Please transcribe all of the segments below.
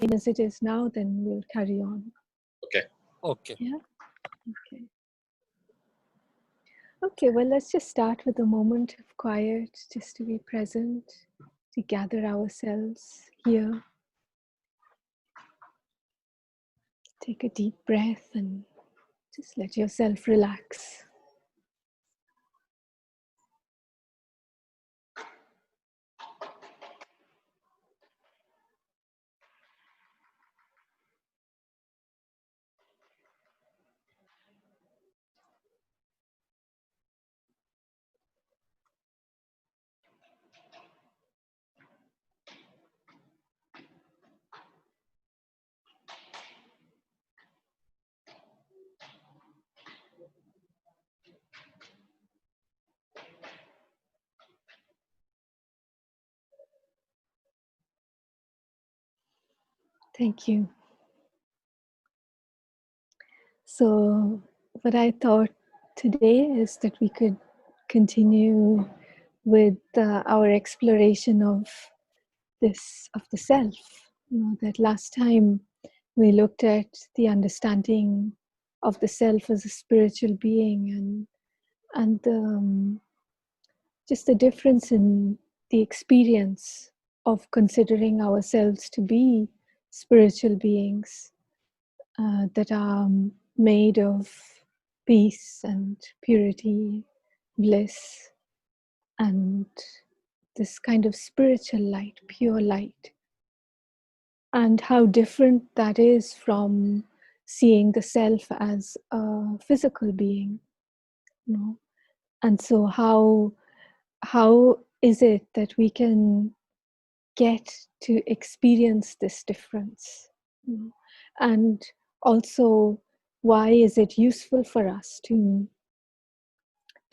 as it is now, then we'll carry on. Okay. Okay. Yeah? Okay. Okay, well, let's just start with a moment of quiet, just to be present, to gather ourselves here. Take a deep breath and just let yourself relax. Thank you. So, what I thought today is that we could continue with our exploration of the self. That last time we looked at the understanding of the self as a spiritual being, and just the difference in the experience of considering ourselves to be spiritual beings that are made of peace and purity, bliss, and this kind of spiritual light, pure light, and how different that is from seeing the self as a physical being. And so how is it that we can get to experience this difference? And also, why is it useful for us to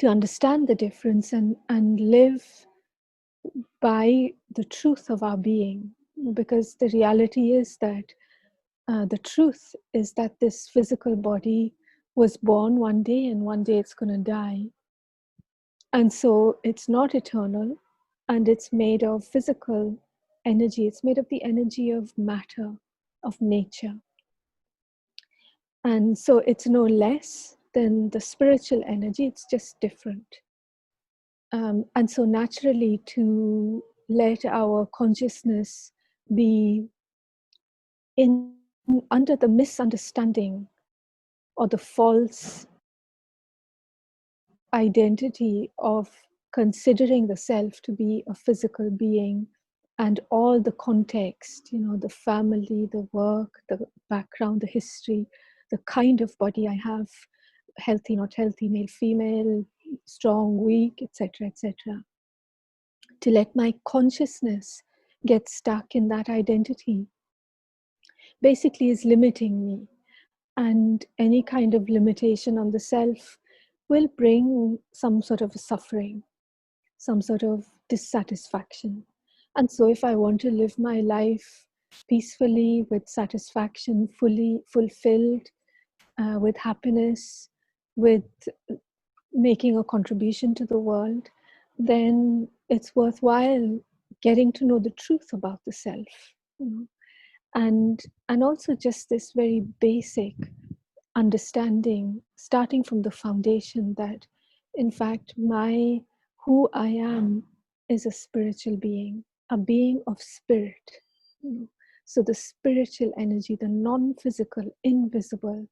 understand the difference and live by the truth of our being? Because the reality is that the truth is that this physical body was born one day, and one day it's going to die. And so it's not eternal, and it's made of physical energy. It's made of the energy of matter, of nature. And so it's no less than the spiritual energy, it's just different. And so naturally, to let our consciousness be under the misunderstanding or the false identity of considering the self to be a physical being, and all the context, the family, the work, the background, the history, the kind of body I have, healthy, not healthy, male, female, strong, weak, etc., etc. To let my consciousness get stuck in that identity basically is limiting me. And any kind of limitation on the self will bring some sort of suffering, some sort of dissatisfaction. And so if I want to live my life peacefully, with satisfaction, fully fulfilled, with happiness, with making a contribution to the world, then it's worthwhile getting to know the truth about the self. And also just this very basic understanding, starting from the foundation that, in fact, who I am is a spiritual being, a being of spirit. So the spiritual energy, the non-physical, invisible,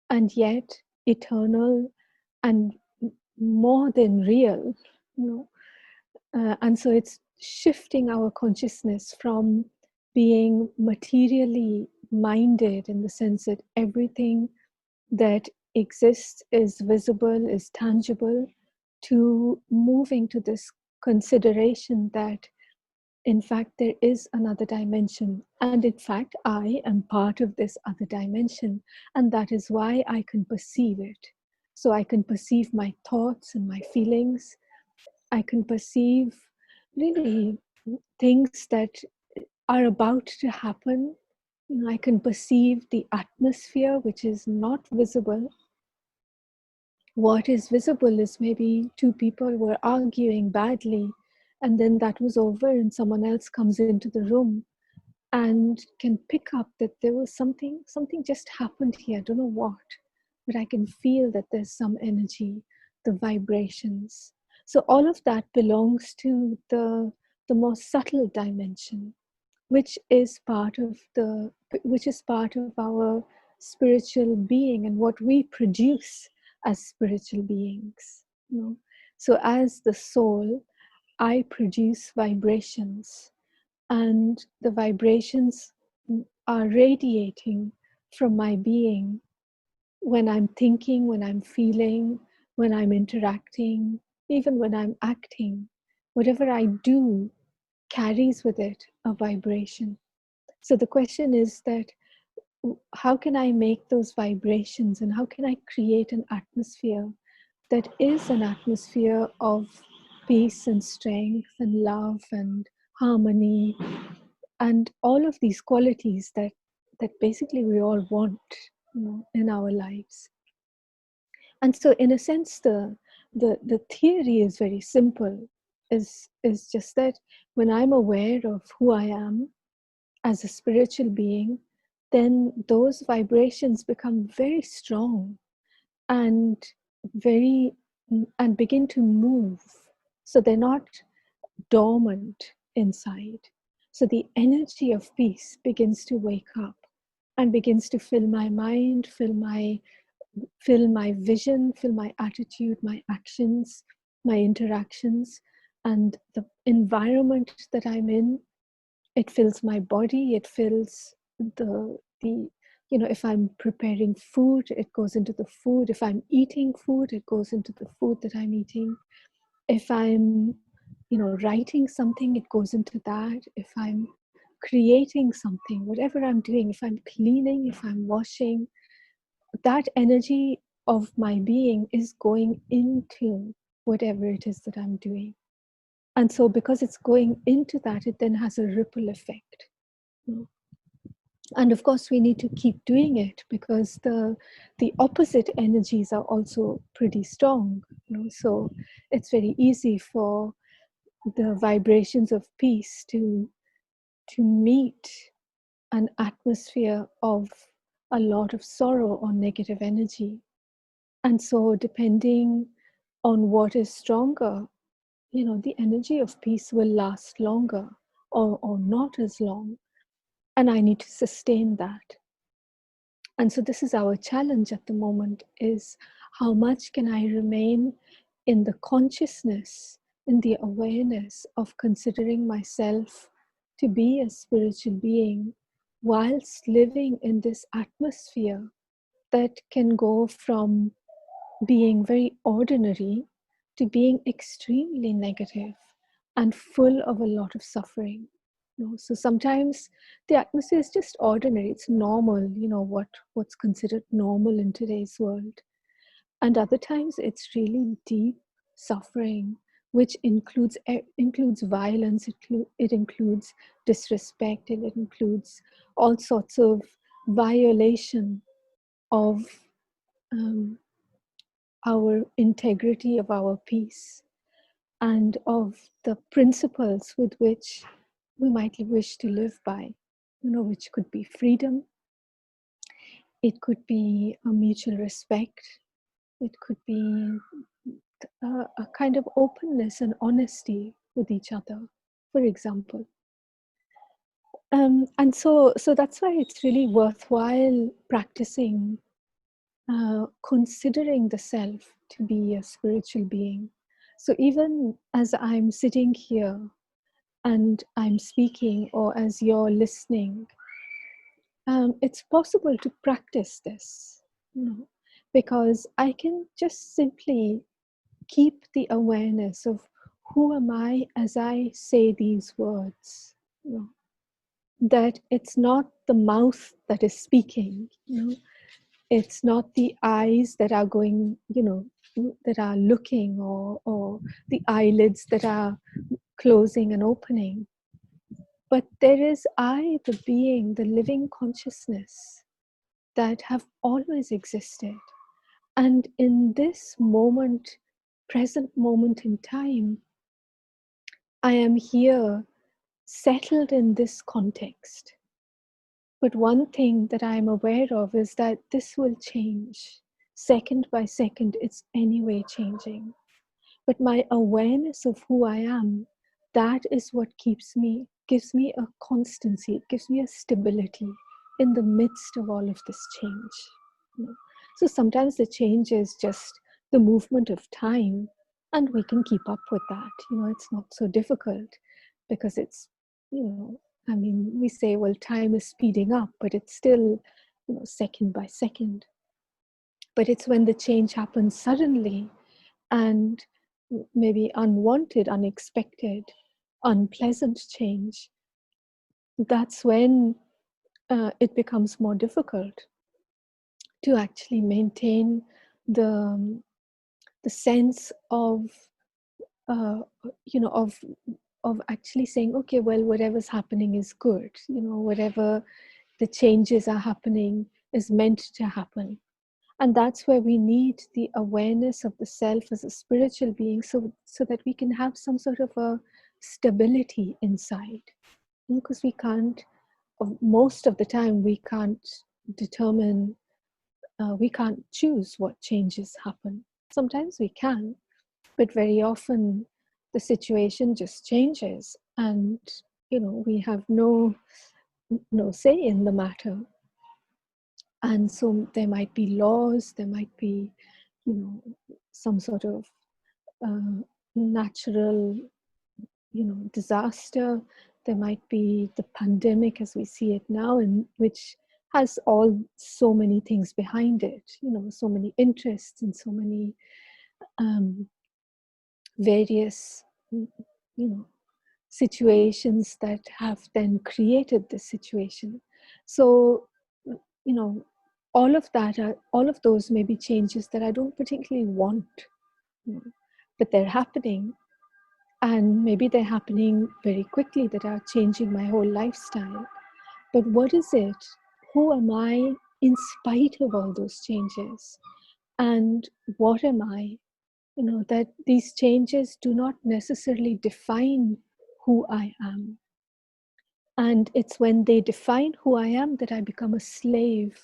and yet eternal and more than real. And so it's shifting our consciousness from being materially minded, in the sense that everything that exists is visible, is tangible, to moving to this consideration that, in fact, there is another dimension. And in fact, I am part of this other dimension. And that is why I can perceive it. So I can perceive my thoughts and my feelings. I can perceive really things that are about to happen. I can perceive the atmosphere, which is not visible. What is visible is maybe two people were arguing badly, and then that was over and someone else comes into the room. and can pick up that there was something just happened here. I don't know what, but I can feel that there's some energy, the vibrations. So all of that belongs to the more subtle dimension, which is part of our spiritual being and what we produce as spiritual beings. You know? So as the soul, I produce vibrations, and the vibrations are radiating from my being when I'm thinking, when I'm feeling, when I'm interacting, even when I'm acting. Whatever I do carries with it a vibration. So the question is that how can I make those vibrations, and how can I create an atmosphere that is an atmosphere of peace and strength and love and harmony and all of these qualities that basically we all want, you know, in our lives. And so in a sense the theory is very simple, is just that when I'm aware of who I am as a spiritual being, then those vibrations become very strong and very and begin to move. So they're not dormant inside. So the energy of peace begins to wake up and begins to fill my mind, fill my vision, fill my attitude, my actions, my interactions, and the environment that I'm in. It fills my body, it fills the you know, if I'm preparing food, it goes into the food. If I'm eating food, it goes into the food that I'm eating. If I'm, you know, writing something, it goes into that. If I'm creating something, whatever I'm doing, if I'm cleaning, if I'm washing, that energy of my being is going into whatever it is that I'm doing. And so because it's going into that, it then has a ripple effect. And of course we need to keep doing it because the opposite energies are also pretty strong, you know. So it's very easy for the vibrations of peace to meet an atmosphere of a lot of sorrow or negative energy. And so depending on what is stronger, you know, the energy of peace will last longer or not as long. And I need to sustain that. And so this is our challenge at the moment, is how much can I remain in the consciousness, in the awareness of considering myself to be a spiritual being, whilst living in this atmosphere that can go from being very ordinary to being extremely negative and full of a lot of suffering. You know, so sometimes the atmosphere is just ordinary, it's normal, you know, what's considered normal in today's world. And other times it's really deep suffering, which includes violence, it includes disrespect, it includes all sorts of violation of um, our integrity, of our peace, and of the principles with which we might wish to live by, you know, which could be freedom, it could be a mutual respect, it could be a kind of openness and honesty with each other, for example. And so that's why it's really worthwhile practicing considering the self to be a spiritual being. So even as I'm sitting here and I'm speaking, or as you're listening, it's possible to practice this, you know, because I can just simply keep the awareness of who am I as I say these words, you know, that it's not the mouth that is speaking, you know, it's not the eyes that are going, you know, that are looking, or the eyelids that are closing and opening, but there is I, the being, the living consciousness that have always existed. And in this moment, present moment in time, I am here, settled in this context. But one thing that I'm aware of is that this will change. Second by second, it's anyway changing. But my awareness of who I am, that is what gives me a constancy, it gives me a stability in the midst of all of this change. You know? So sometimes the change is just the movement of time, and we can keep up with that. It's not so difficult because it's, I mean, we say, well, time is speeding up, but it's still, second by second. But it's when the change happens suddenly and maybe unwanted, unexpected, unpleasant change, that's when it becomes more difficult to actually maintain the the sense of uh, you know of actually saying, okay, well, whatever's happening is good. Whatever the changes are happening is meant to happen. And that's where we need the awareness of the self as a spiritual being, so that we can have some sort of a stability inside. Because most of the time, we can't determine, we can't choose what changes happen. Sometimes we can, but very often the situation just changes, and we have no say in the matter. And so there might be laws, there might be, some sort of uh, natural, disaster. There might be the pandemic as we see it now, and which has so many things behind it, so many interests and so many um, various, you know, situations that have then created this situation. So, you know, all of those may be changes that I don't particularly want, you know, but they're happening, and maybe they're happening very quickly, that are changing my whole lifestyle. But what is it? Who am I in spite of all those changes? And what am I? That these changes do not necessarily define who I am. And it's when they define who I am that I become a slave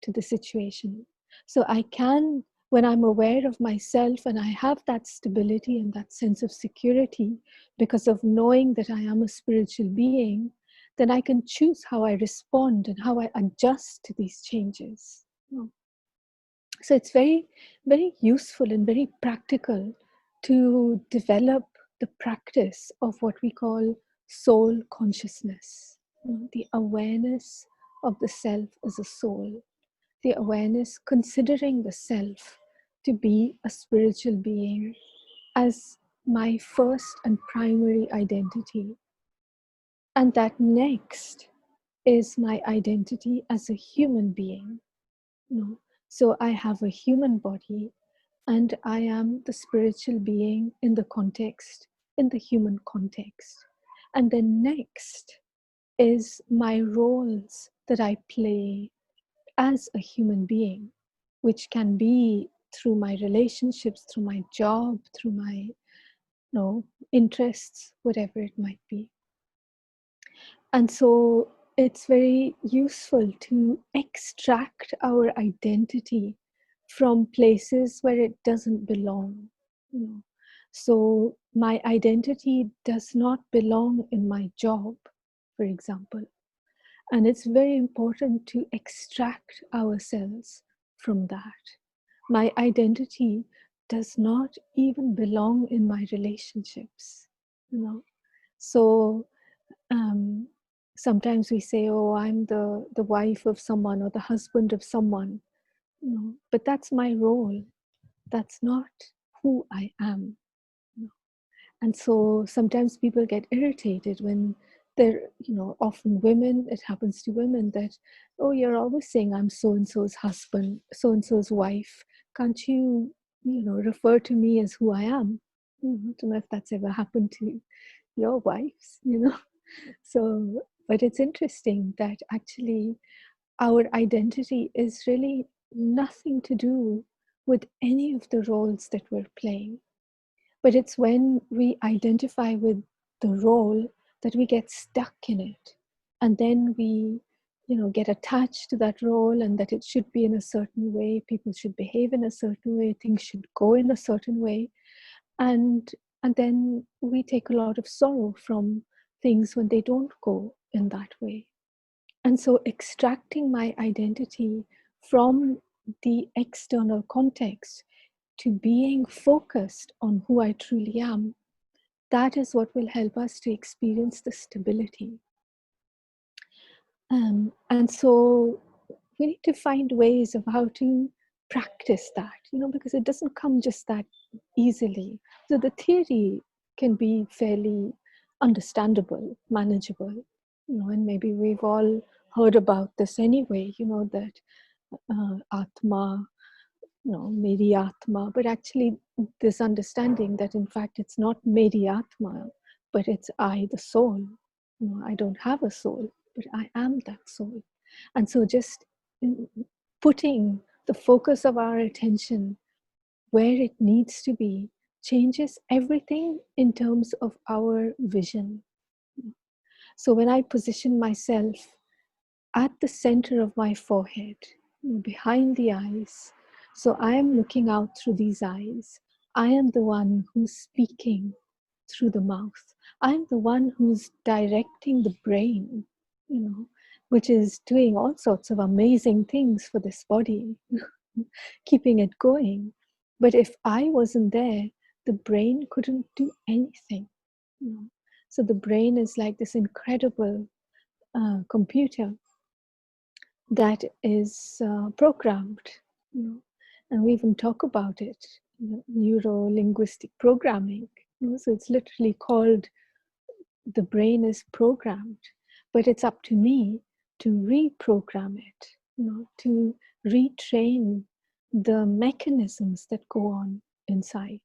to the situation. So I can, when I'm aware of myself and I have that stability and that sense of security because of knowing that I am a spiritual being, then I can choose how I respond and how I adjust to these changes. So it's very, very useful and very practical to develop the practice of what we call soul consciousness, the awareness of the self as a soul, the awareness considering the self to be a spiritual being as my first and primary identity. And that next is my identity as a human being. So I have a human body, and I am the spiritual being in the human context. And then next is my roles that I play as a human being, which can be through my relationships, through my job, through my interests, whatever it might be. And so it's very useful to extract our identity from places where it doesn't belong. So my identity does not belong in my job, for example. And it's very important to extract ourselves from that. My identity does not even belong in my relationships. So um, sometimes we say, oh, I'm the wife of someone or the husband of someone, but that's my role. That's not who I am. And so sometimes people get irritated when they're, often women, it happens to women that, oh, you're always saying I'm so and so's husband, so and so's wife. Can't you, refer to me as who I am? I don't know if that's ever happened to your wives. So, but it's interesting that actually our identity is really nothing to do with any of the roles that we're playing. But it's when we identify with the role that we get stuck in it. And then we, get attached to that role, and that it should be in a certain way, people should behave in a certain way, things should go in a certain way. And and then we take a lot of sorrow from things when they don't go in that way. And so extracting my identity from the external context to being focused on who I truly am, that is what will help us to experience the stability. And so we need to find ways of how to practice that, because it doesn't come just that easily. So the theory can be fairly understandable, manageable, and maybe we've all heard about this anyway, that Atma, Meri Atma, but actually this understanding that in fact it's not Meri Atma, but it's I, the soul. I don't have a soul, but I am that soul. And so just putting the focus of our attention where it needs to be changes everything in terms of our vision. So when I position myself at the center of my forehead, behind the eyes, so I am looking out through these eyes, I am the one who's speaking through the mouth. I'm the one who's directing the brain, which is doing all sorts of amazing things for this body, keeping it going. But if I wasn't there, the brain couldn't do anything. You know? So the brain is like this incredible computer that is programmed, and we even talk about it, neuro-linguistic programming. So it's literally called the brain is programmed, but it's up to me to reprogram it, to retrain the mechanisms that go on inside.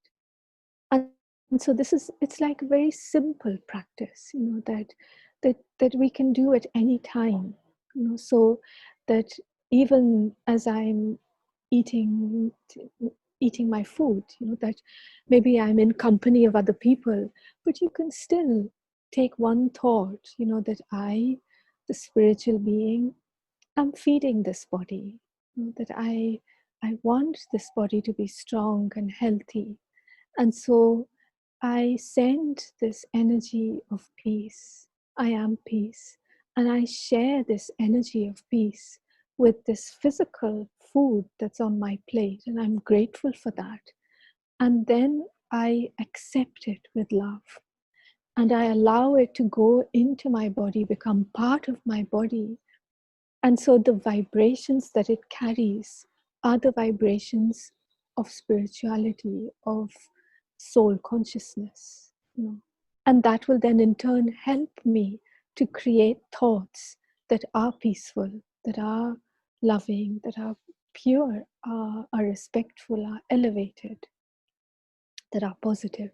And so it's like a very simple practice, that we can do at any time, so that even as I'm eating eating my food, that maybe I'm in company of other people, but you can still take one thought, that I, the spiritual being, I'm feeding this body, that I want this body to be strong and healthy. And so I send this energy of peace. I am peace. And I share this energy of peace with this physical food that's on my plate. And I'm grateful for that. And then I accept it with love. And I allow it to go into my body, become part of my body. And so the vibrations that it carries are the vibrations of spirituality, of soul consciousness. And that will then in turn help me to create thoughts that are peaceful, that are loving, that are pure, are respectful, are elevated, that are positive.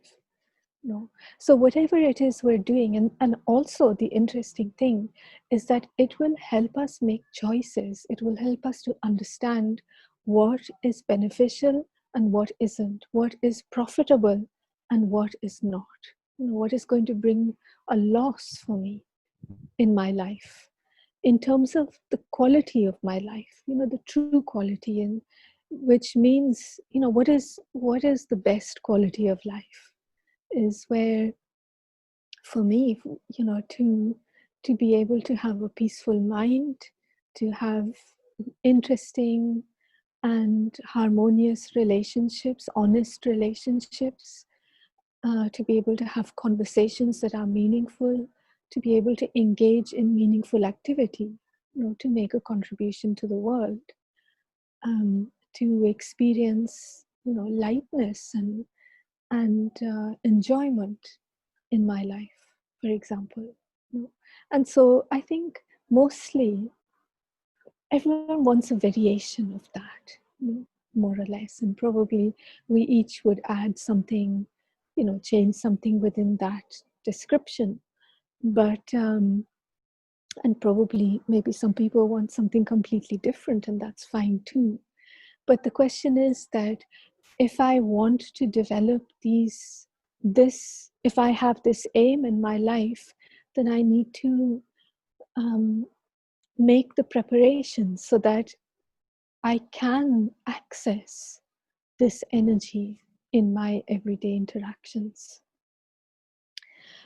So whatever it is we're doing, and also the interesting thing is that it will help us make choices. It will help us to understand what is beneficial and what isn't, what is profitable and what is not, what is going to bring a loss for me in my life, in terms of the quality of my life, the true quality, and which means, what is the best quality of life, is where, for me, to be able to have a peaceful mind, to have interesting and harmonious relationships, honest relationships, to be able to have conversations that are meaningful, to be able to engage in meaningful activity, to make a contribution to the world, to experience, lightness and enjoyment in my life, for example. And so I think mostly everyone wants a variation of that, more or less. And probably we each would add something, change something within that description. But, and probably maybe some people want something completely different, and that's fine too. But the question is that if I want to develop if I have this aim in my life, then I need to make the preparations so that I can access this energy in my everyday interactions.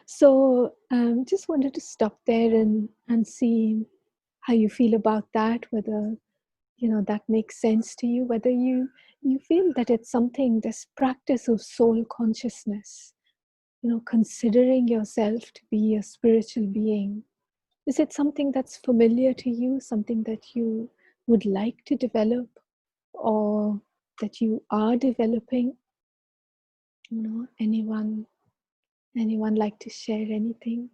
So just wanted to stop there and see how you feel about that, whether that makes sense to you, whether you feel that it's something, this practice of soul consciousness, considering yourself to be a spiritual being. Is it something that's familiar to you, something that you would like to develop, or that you are developing? Anyone like to share anything?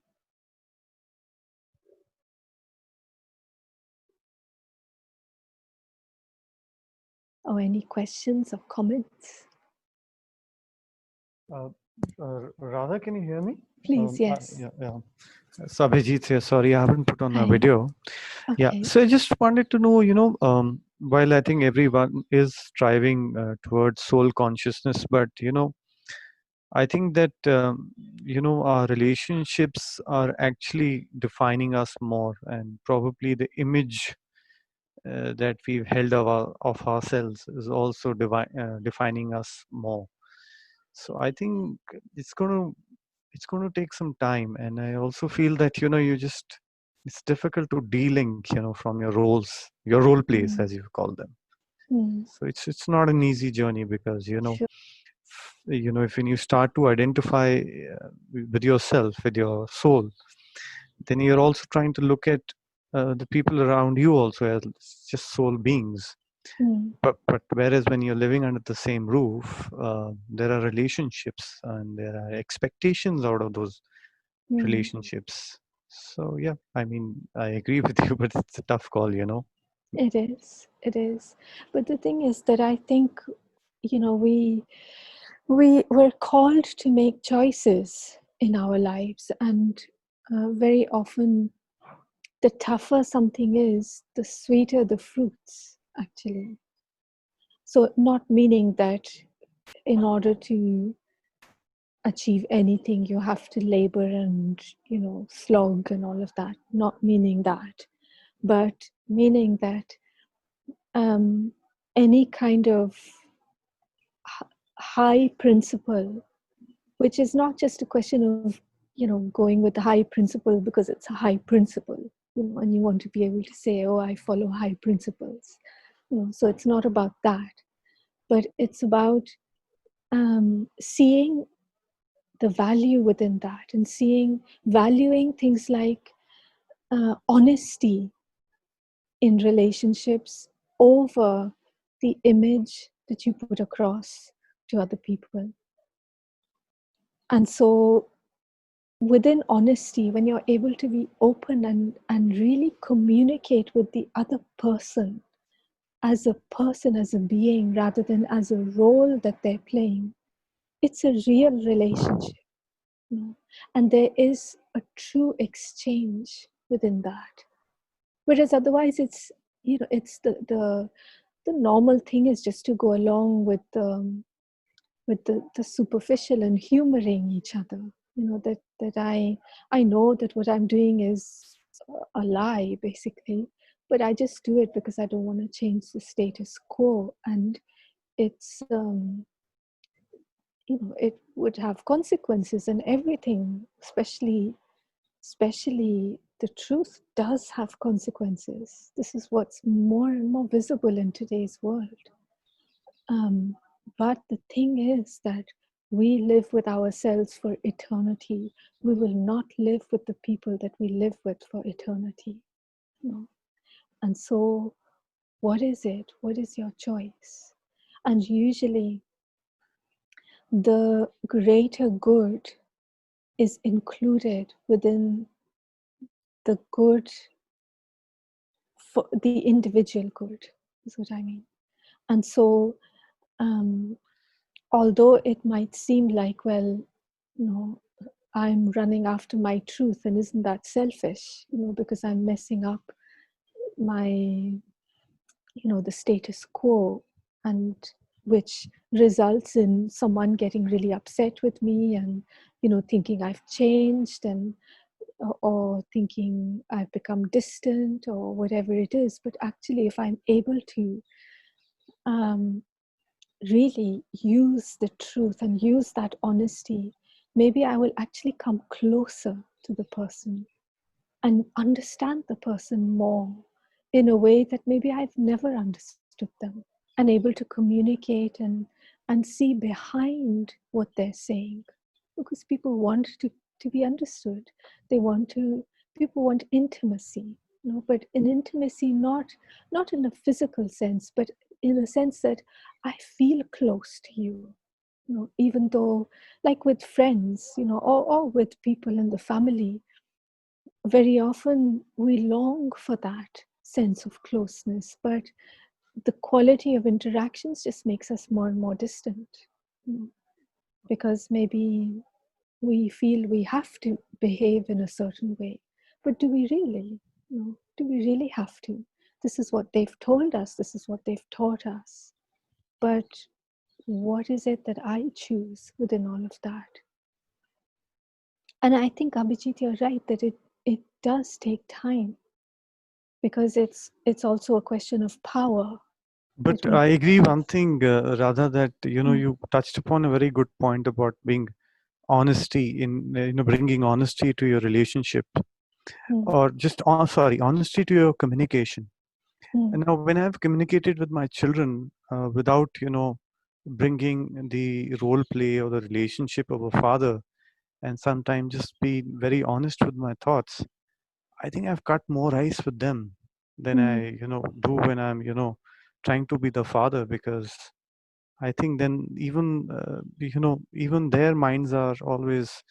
Or any questions or comments? Radha, can you hear me? Please, yes. Yeah. So Abhijit here. Sorry, I haven't put on a Hi. video. Yeah. Okay. So I just wanted to know, while I think everyone is striving towards soul consciousness, but I think that our relationships are actually defining us more, and probably the image that we've held of ourselves is also defining us more. So I think it's going to take some time, and I also feel that it's difficult to de-link from your roles, your role plays Mm. as you call them. Mm. So it's not an easy journey, because Sure. if when you start to identify with yourself, with your soul, then you're also trying to look at the people around you also as just soul beings. Mm. But whereas when you're living under the same roof, there are relationships and there are expectations out of those Mm. relationships. So yeah, I mean, I agree with you, but it's a tough call. It is. It is. But the thing is that I think, we're called to make choices in our lives, and very often the tougher something is, the sweeter the fruits, actually. So, not meaning that in order to achieve anything, you have to labor and, slog and all of that. Not meaning that, but meaning that um, any kind of high principle, which is not just a question of, going with the high principle because it's a high principle, and you want to be able to say, oh, I follow high principles. So it's not about that, but it's about seeing the value within that, and valuing things like honesty in relationships over the image that you put across to other people. And so within honesty, when you're able to be open and really communicate with the other person, as a being, rather than as a role that they're playing, it's a real relationship. And there is a true exchange within that. Whereas otherwise, it's the normal thing is just to go along with the superficial and humoring each other. That I know that what I'm doing is a lie, basically, but I just do it because I don't want to change the status quo, and it's it would have consequences and everything, especially the truth does have consequences. This is what's more and more visible in today's world. But the thing is that we live with ourselves for eternity. We will not live with the people that we live with for eternity. And so, what is it? What is your choice? And usually, the greater good is included within the good for the individual good, is what I mean. And so, um, although it might seem like, well, I'm running after my truth, and isn't that selfish? Because I'm messing up my, the status quo, and which results in someone getting really upset with me and, thinking I've changed, and or thinking I've become distant or whatever it is. But actually, if I'm able to um, really use the truth and use that honesty, maybe I will actually come closer to the person and understand the person more in a way that maybe I've never understood them, and able to communicate and see behind what they're saying, because people want to be understood. They want to People want intimacy, but in intimacy, not in a physical sense, but in a sense that I feel close to you, even though, like with friends, or with people in the family, very often we long for that sense of closeness, but the quality of interactions just makes us more and more distant, you know, because maybe we feel we have to behave in a certain way. But do we really? Do we really have to? This is what they've told us, this is what they've taught us. But what is it that I choose within all of that? And I think, Abhijit, you're right that it does take time, because it's also a question of power But that we I agree one thing, Radha, that mm, you touched upon a very good point about being honesty in bringing honesty to your relationship, mm, or just sorry, honesty to your communication. mm, And now, when I've communicated with my children without bringing the role play or the relationship of a father, and sometimes just be very honest with my thoughts, I think I've cut more ice with them than mm, I do when I'm trying to be the father, because I think then even their minds are always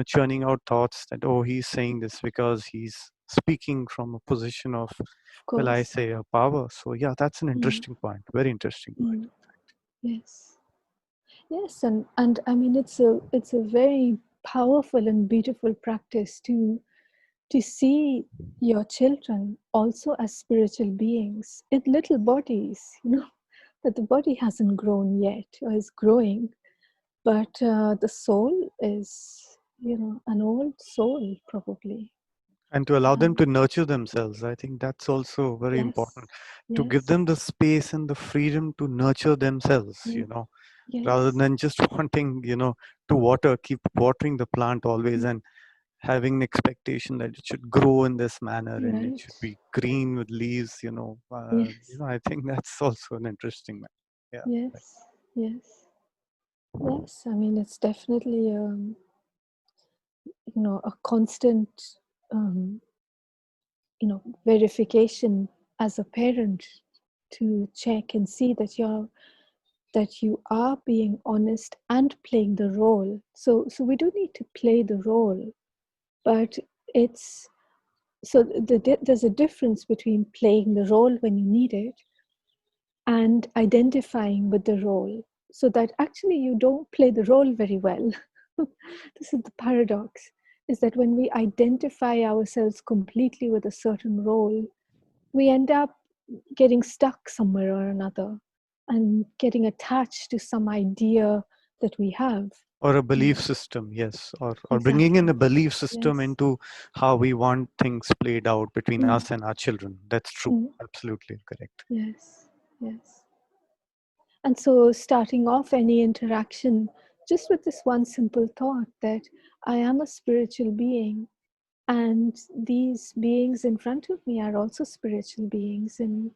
churning out thoughts that, oh, he's saying this because he's speaking from a position of, of well, I course. say a power. So yeah, that's an Mm, interesting point. Very interesting point. mm, yes, yes, and I mean, it's a very powerful and beautiful practice to see your children also as spiritual beings in little bodies, that the body hasn't grown yet or is growing, but the soul is, an old soul probably. And to allow them Um, to nurture themselves, I think that's also very yes, important, to give yes, them the space and the freedom to nurture themselves, mm, rather yes, than just wanting to keep watering the plant always, mm, and having an expectation that it should grow in this manner and it should right, be green with leaves. yes, I think that's also an interesting yeah. yes, yes, yes. I mean, it's definitely a constant um, verification as a parent, to check and see that you are being honest and playing the role. So we do need to play the role, but it's there's a difference between playing the role when you need it and identifying with the role, so that actually you don't play the role very well. This is the paradox, is that when we identify ourselves completely with a certain role, we end up getting stuck somewhere or another and getting attached to some idea that we have. Or a belief Mm, system, yes, or bringing in a exactly. belief system Yes. into how we want things played out between Mm, us and our children. That's true, mm, absolutely correct. yes. Yes. And so, starting off any interaction just with this one simple thought that I am a spiritual being, and these beings in front of me are also spiritual beings, and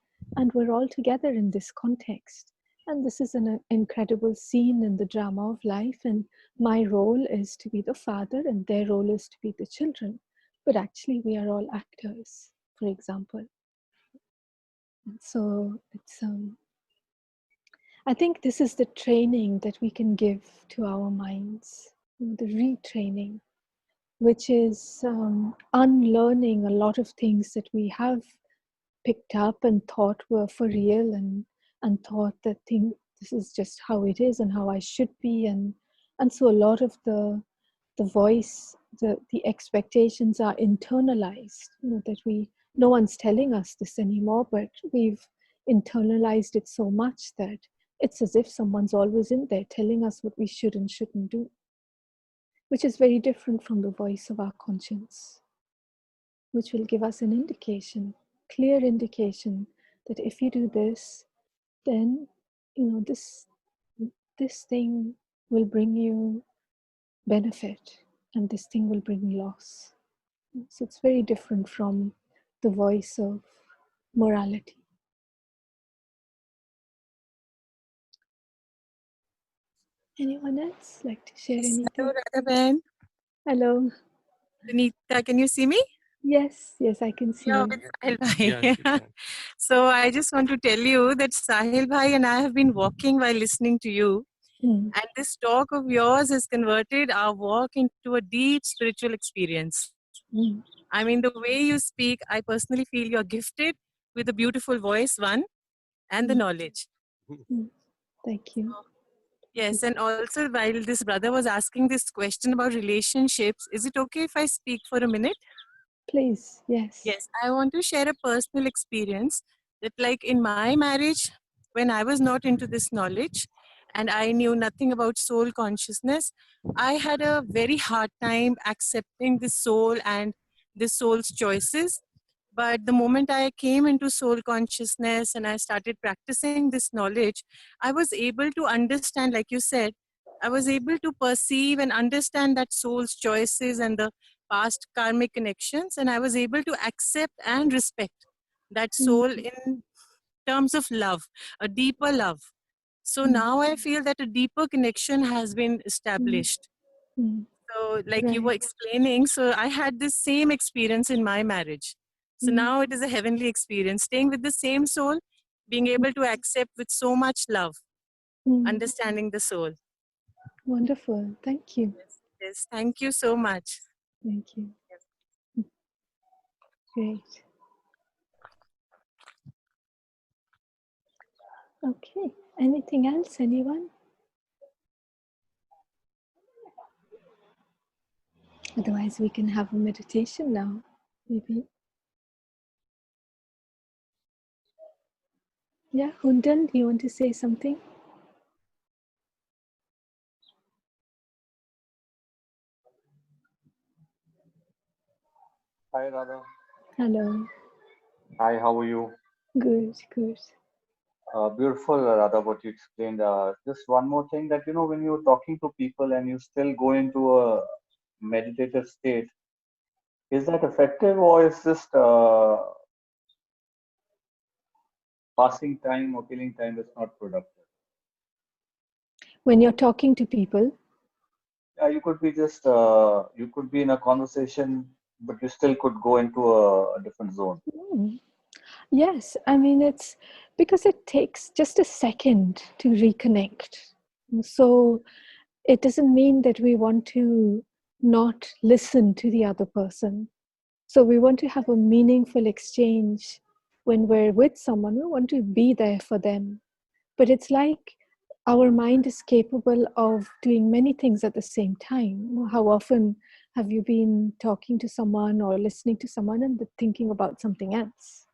we're all together in this context. And this is an incredible scene in the drama of life. And my role is to be the father, and their role is to be the children. But actually, we are all actors, for example. And so I think this is the training that we can give to our minds, the retraining, which is unlearning a lot of things that we have picked up and thought were for real, and thought that this is just how it is and how I should be, and so a lot of the voice, the expectations are internalized, that no one's telling us this anymore, but we've internalized it so much that it's as if someone's always in there telling us what we should and shouldn't do, which is very different from the voice of our conscience. which will give us an indication, clear indication, that if you do this, then this thing will bring you benefit, and this thing will bring loss. So it's very different from the voice of morality. Anyone else like to share Yes, hello, anything? Radha Behan. Hello. Sunita, can you see me? Yes, yes, I can see Yeah, you. with Sahil Bhai. So I just want to tell you that Sahil Bhai and I have been walking while listening to you. Mm, And this talk of yours has converted our walk into a deep spiritual experience. mm, I mean, the way you speak, I personally feel you're gifted with a beautiful voice, one, and the mm, knowledge. mm. Thank you. Yes, and also while this brother was asking this question about relationships, is it okay if I speak for a minute? Please, yes. Yes, I want to share a personal experience that, like in my marriage, when I was not into this knowledge and I knew nothing about soul consciousness, I had a very hard time accepting the soul and the soul's choices. But the moment I came into soul consciousness and I started practicing this knowledge, I was able to understand, like you said, I was able to perceive and understand that soul's choices and the past karmic connections, and I was able to accept and respect that Mm, soul in terms of love, a deeper love. So mm, now I feel that a deeper connection has been mm, established. mm. So, like you Right. were explaining, so I had this same experience in my marriage. So Mm, now it is a heavenly experience, staying with the same soul, being mm, able to accept with so much love, mm. understanding the soul. Wonderful. Thank you. Yes, yes. Thank you so much. Thank you. Great. Okay. Anything else? Anyone? Otherwise, we can have a meditation now. Maybe. Yeah. Hundan, do you want to say something? Hi Radha. Hello. Hi, how are you? Good. Good. Beautiful, Radha, what you explained. Just one more thing that, when you're talking to people and you still go into a meditative state, is that effective or is just passing time or killing time that's not productive? When you're talking to people. Yeah, you could be just, you could be in a conversation, but you still could go into a different zone. Mm, yes, I mean, it's because it takes just a second to reconnect. So it doesn't mean that we want to not listen to the other person. So we want to have a meaningful exchange when we're with someone. We want to be there for them. But it's like our mind is capable of doing many things at the same time. How often have you been talking to someone or listening to someone and thinking about something else?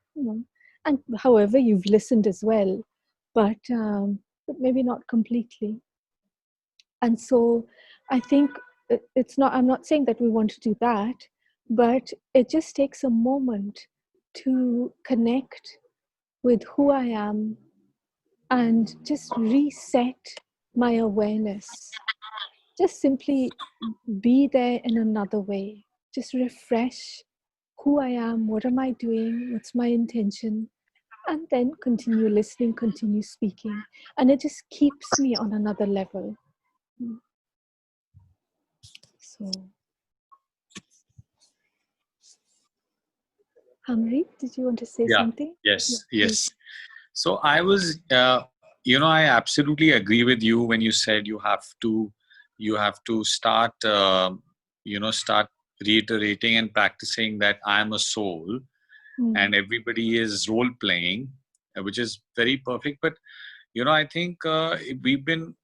And however, you've listened as well, but maybe not completely. And so I think it's not, I'm not saying that we want to do that, but it just takes a moment to connect with who I am and just reset my awareness. Just simply be there in another way. Just refresh who I am, what am I doing, what's my intention, and then continue listening, continue speaking. And it just keeps me on another level. So, Hamri, did you want to say Yeah. something? Yeah, Yes. please. Yes. So I was, I absolutely agree with you when you said you have to start, start reiterating and practicing that I am a soul, Mm, and everybody is role playing, which is very perfect. But I think we've been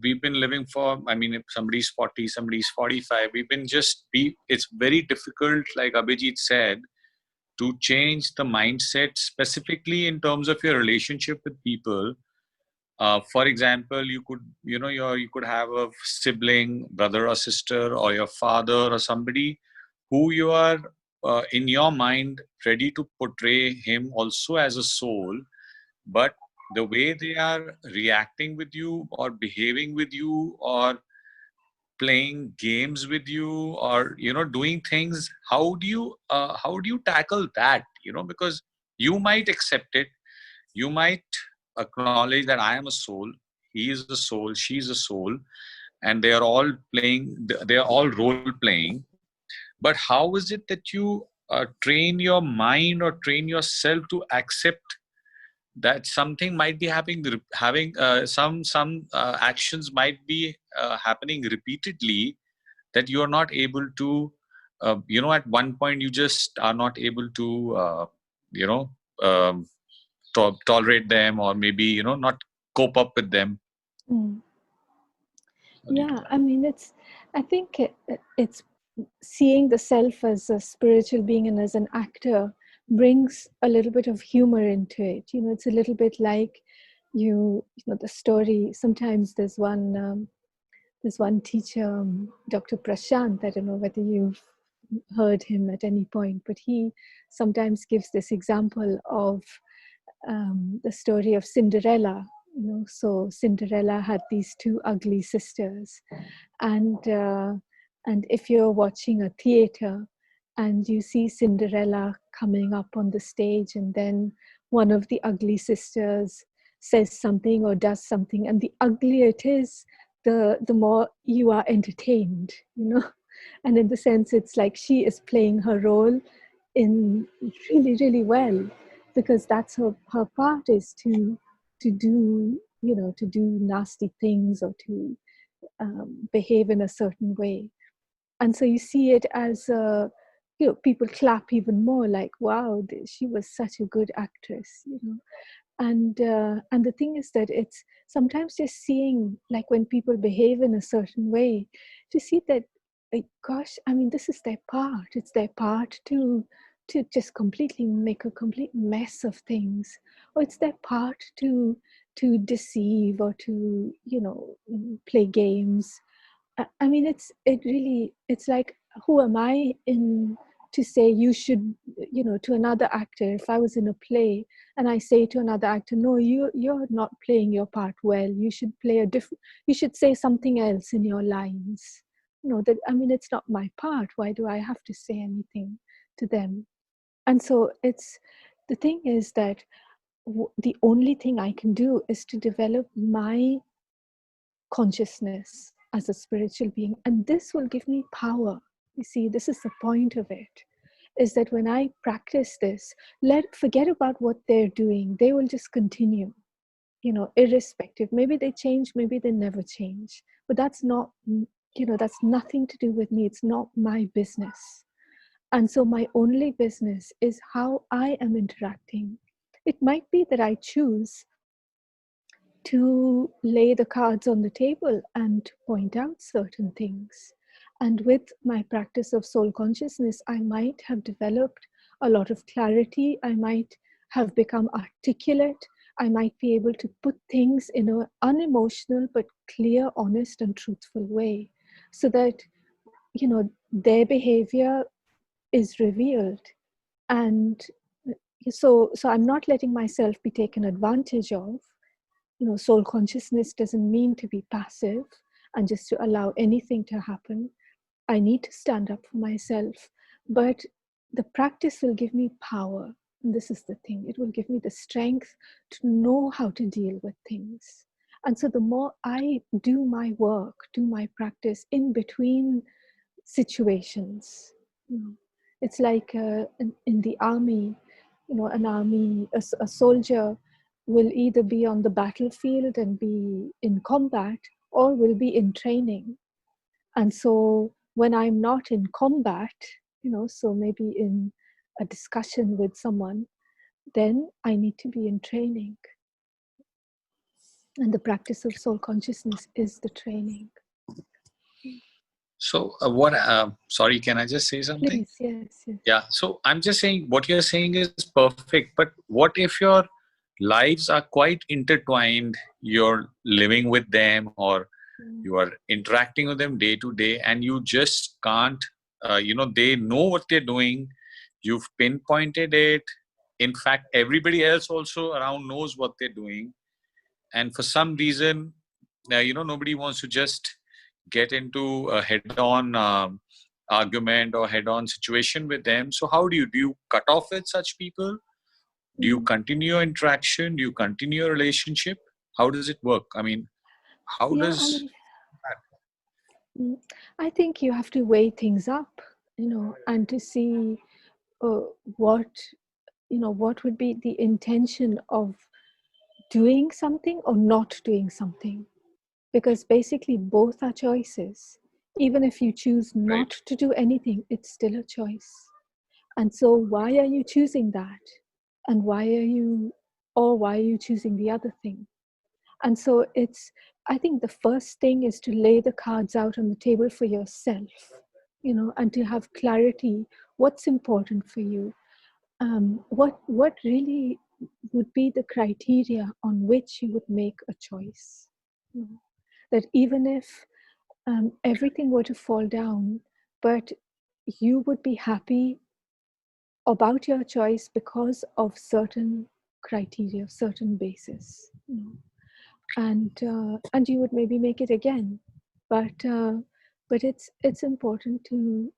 living for. I mean, if somebody's 40, somebody's 45. We've been just be. It's very difficult, like Abhijit said, to change the mindset specifically in terms of your relationship with people. For example, you could you could have a sibling, brother or sister, or your father or somebody who you are in your mind ready to portray him also as a soul, but the way they are reacting with you or behaving with you or playing games with you or doing things, how do you tackle that, because you might accept it, you might acknowledge that I am a soul, he is a soul, she is a soul, and they are all playing, they are all role playing. But how is it that you train your mind or train yourself to accept that something might be having some actions might be happening repeatedly, that you are not able to at one point you just are not able to you know um, tolerate them, or maybe not cope up with them. Mm. How do you do Yeah, that? I mean, I think it's seeing the self as a spiritual being and as an actor brings a little bit of humor into it. It's a little bit like the story. Sometimes there's one teacher, Dr. Prashant. I don't know whether you've heard him at any point, but he sometimes gives this example of the story of Cinderella. So Cinderella had these two ugly sisters, and if you're watching a theater and you see Cinderella coming up on the stage, and then one of the ugly sisters says something or does something, and the uglier it is, the more you are entertained. And in the sense, it's like she is playing her role in really, really well, because that's her part, is to do to do nasty things, or to behave in a certain way. And so you see it as people clap even more, like, wow, she was such a good actress. And the thing is that it's sometimes just seeing, like, when people behave in a certain way, to see that, like, gosh, I mean, this is their part. It's their part to just completely make a complete mess of things, or it's their part to deceive, or to play games. I mean, it's like, who am I in to say you should, to another actor. If I was in a play and I say to another actor, no, you're not playing your part well. You should play a different. You should say something else in your lines. That, I mean, it's not my part. Why do I have to say anything to them? And so the thing is that the only thing I can do is to develop my consciousness as a spiritual being, and this will give me power. You see, this is the point of it, is that when I practice this, forget about what they're doing. They will just continue, irrespective. Maybe they change, maybe they never change, but that's not, that's nothing to do with me. It's not my business. And so my only business is how I am interacting. It might be that I choose to lay the cards on the table and point out certain things. And with my practice of soul consciousness, I might have developed a lot of clarity. I might have become articulate. I might be able to put things in an unemotional but clear, honest, and truthful way, so that their behavior is revealed. And so I'm not letting myself be taken advantage of. Soul consciousness doesn't mean to be passive and just to allow anything to happen. I need to stand up for myself, but the practice will give me power. And this is the thing, it will give me the strength to know how to deal with things. And so the more I do my work, do my practice in between situations, it's like in the army, a soldier will either be on the battlefield and be in combat, or will be in training. And so when I'm not in combat, so maybe in a discussion with someone, then I need to be in training. And the practice of soul consciousness is the training. So sorry, can I just say something? Please, yes. Yeah, so I'm just saying what you're saying is perfect, but what if your lives are quite intertwined, you're living with them, or you are interacting with them day to day, and you just can't they know what they're doing, You've pinpointed it. In fact, everybody else also around knows what they're doing. And for some reason, nobody wants to just get into a head-on argument or head-on situation with them. So how do you cut off with such people? Do you continue your interaction? Do you continue your relationship? How does it work? I mean, how Yeah, does I think you have to weigh things up, and to see uh, what, what would be the intention of doing something or not doing something. Because basically, both are choices. Even if you choose right? not to do anything, it's still a choice. And so, why are you choosing that? And why are you choosing the other thing? And so, I think the first thing is to lay the cards out on the table for yourself, and to have clarity what's important for you. What really would be the criteria on which you would make a choice? That even if everything were to fall down, but you would be happy about your choice because of certain criteria, certain basis, and you would maybe make it again, but it's important to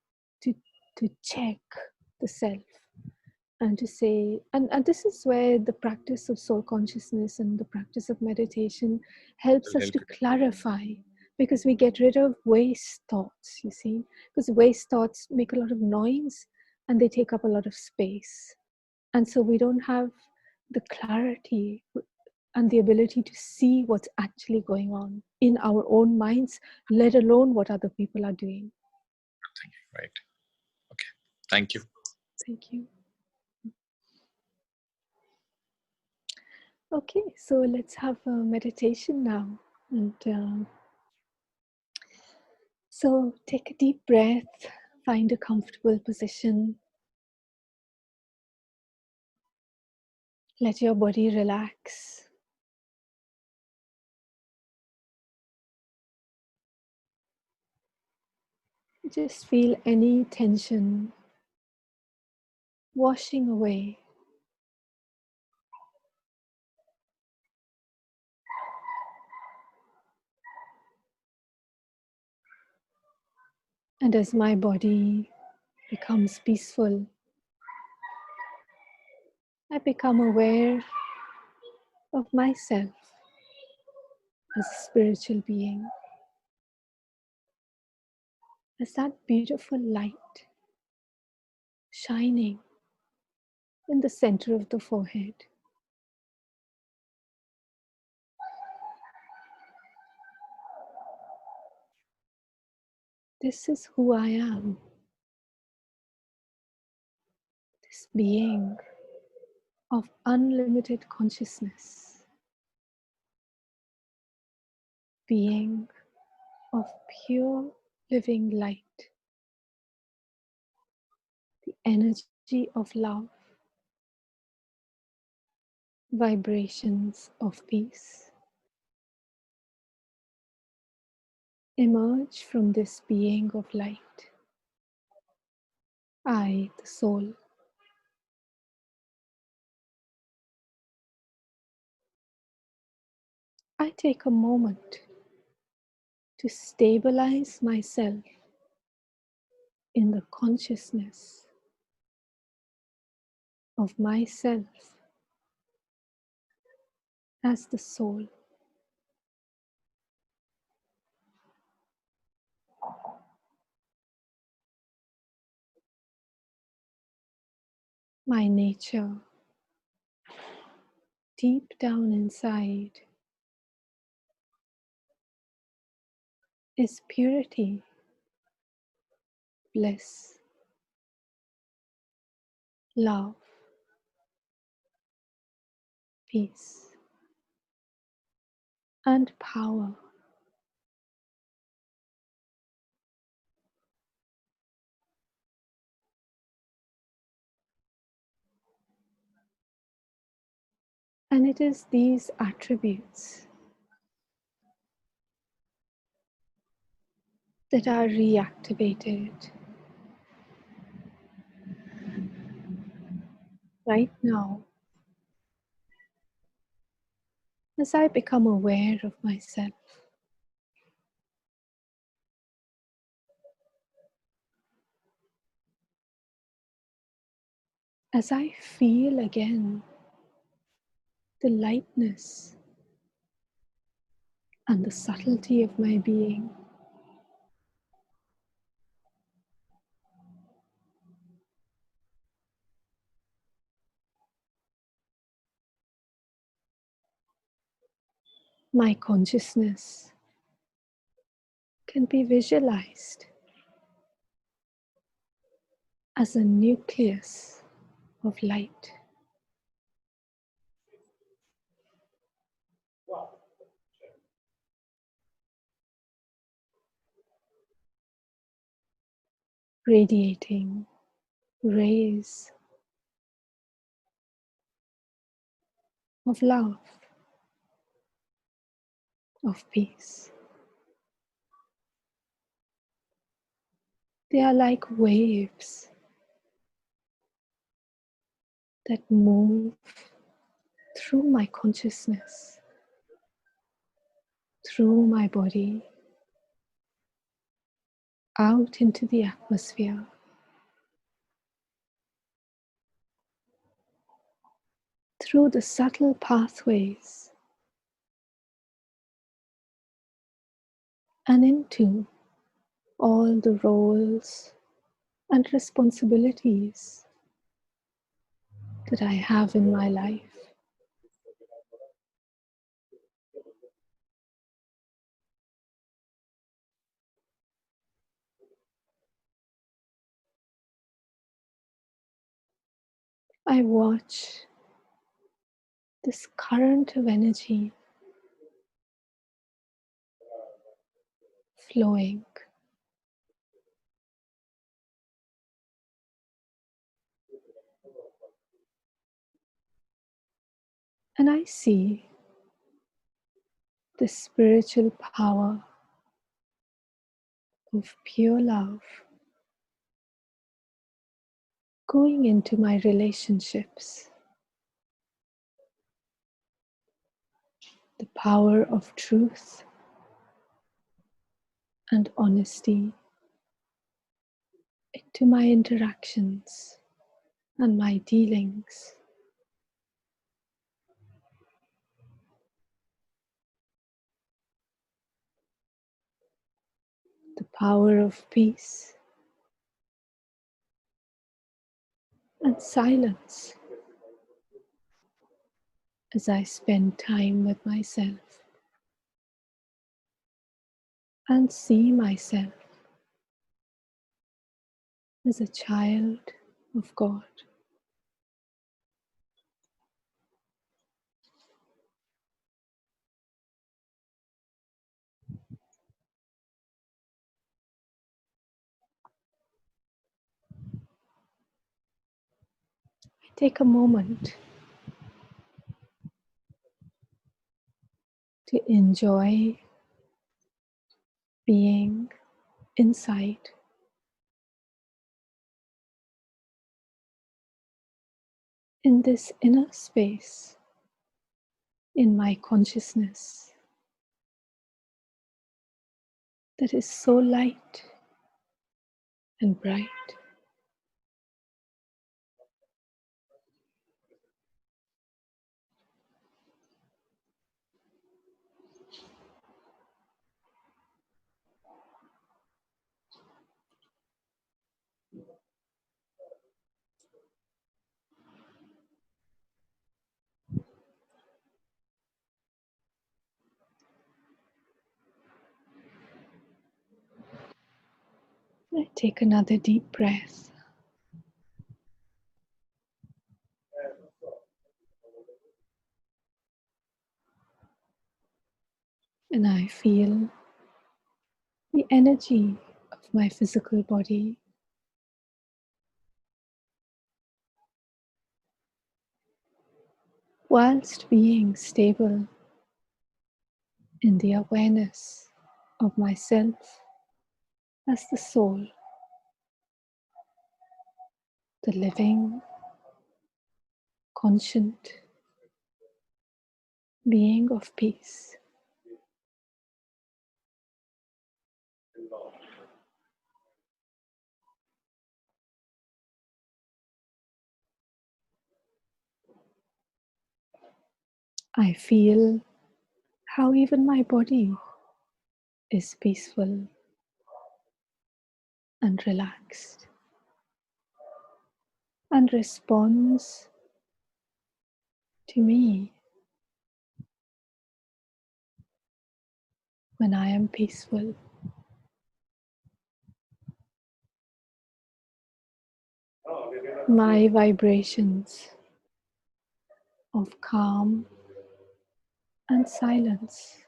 to check the self, and to say, and this is where the practice of soul consciousness and the practice of meditation helps Will us help to it. clarify, because we get rid of waste thoughts, you see, because waste thoughts make a lot of noise and they take up a lot of space, and so we don't have the clarity and the ability to see what's actually going on in our own minds, let alone what other people are doing. Right. Okay. Thank you. Thank you. Okay, so let's have a meditation now. And so take a deep breath, find a comfortable position. Let your body relax. Just feel any tension washing away. And as my body becomes peaceful, I become aware of myself as a spiritual being, as that beautiful light shining in the center of the forehead. This is who I am, this being of unlimited consciousness, being of pure living light, the energy of love, vibrations of peace. Emerge from this being of light. I, the soul. I take a moment to stabilize myself in the consciousness of myself as the soul. My nature, deep down inside, is purity, bliss, love, peace, and power. And it is these attributes that are reactivated right now, as I become aware of myself, as I feel again the lightness and the subtlety of my being, my consciousness can be visualized as a nucleus of light. Radiating rays of love, of peace. They are like waves that move through my consciousness, through my body, out into the atmosphere, through the subtle pathways, and into all the roles and responsibilities that I have in my life. I watch this current of energy flowing, and I see the spiritual power of pure love going into my relationships, the power of truth and honesty into my interactions and my dealings, the power of peace and silence as I spend time with myself and see myself as a child of God. I take a moment to enjoy being inside in this inner space in my consciousness that is so light and bright. I take another deep breath and I feel the energy of my physical body whilst being stable in the awareness of myself as the soul, the living, conscient being of peace. I feel how even my body is peaceful and relaxed and responds to me when I am peaceful. My vibrations of calm and silence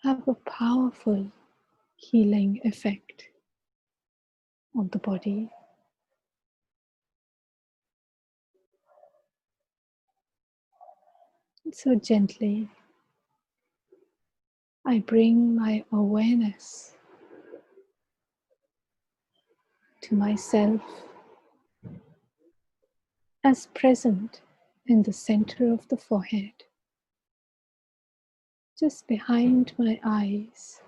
have a powerful healing effect on the body. And so gently, I bring my awareness to myself as present in the center of the forehead, just behind my eyes.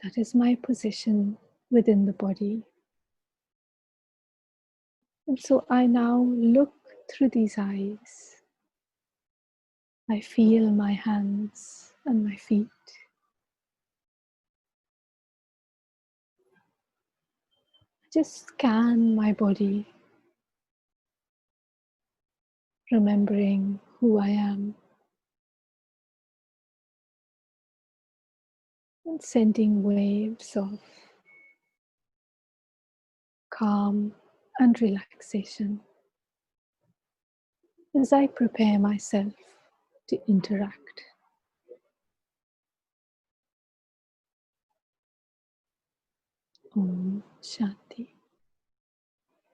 That is my position within the body. And so I now look through these eyes. I feel my hands and my feet. Just scan my body, remembering who I am and sending waves of calm and relaxation as I prepare myself to interact. Om Shanti.